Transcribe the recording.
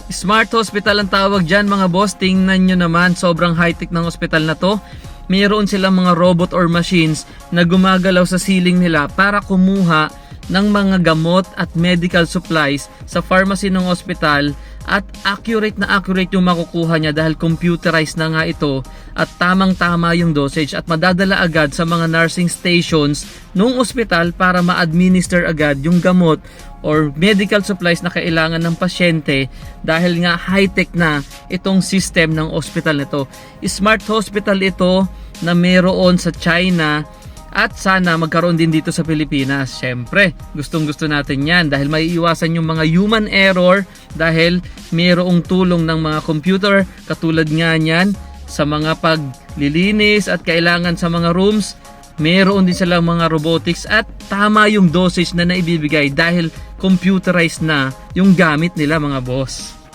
Smart Hospital ang tawag dyan mga boss. Tingnan nyo naman, sobrang high-tech ng hospital na to. Mayroon silang mga robot or machines na gumagalaw sa ceiling nila para kumuha ng mga gamot at medical supplies sa pharmacy ng hospital, at accurate yung makukuha niya dahil computerized na nga ito at tamang-tama yung dosage at madadala agad sa mga nursing stations ng ospital para ma-administer agad yung gamot or medical supplies na kailangan ng pasyente dahil nga high-tech na itong system ng hospital nito. Smart hospital ito na meron sa China at sana magkaroon din dito sa Pilipinas. Siyempre, gustong-gusto natin yan dahil may iwasan yung mga human error dahil mayroong tulong ng mga computer katulad nga niyan sa mga paglilinis at kailangan sa mga rooms. Mayroon din silang mga robotics at tama yung dosage na naibibigay dahil computerized na yung gamit nila mga boss.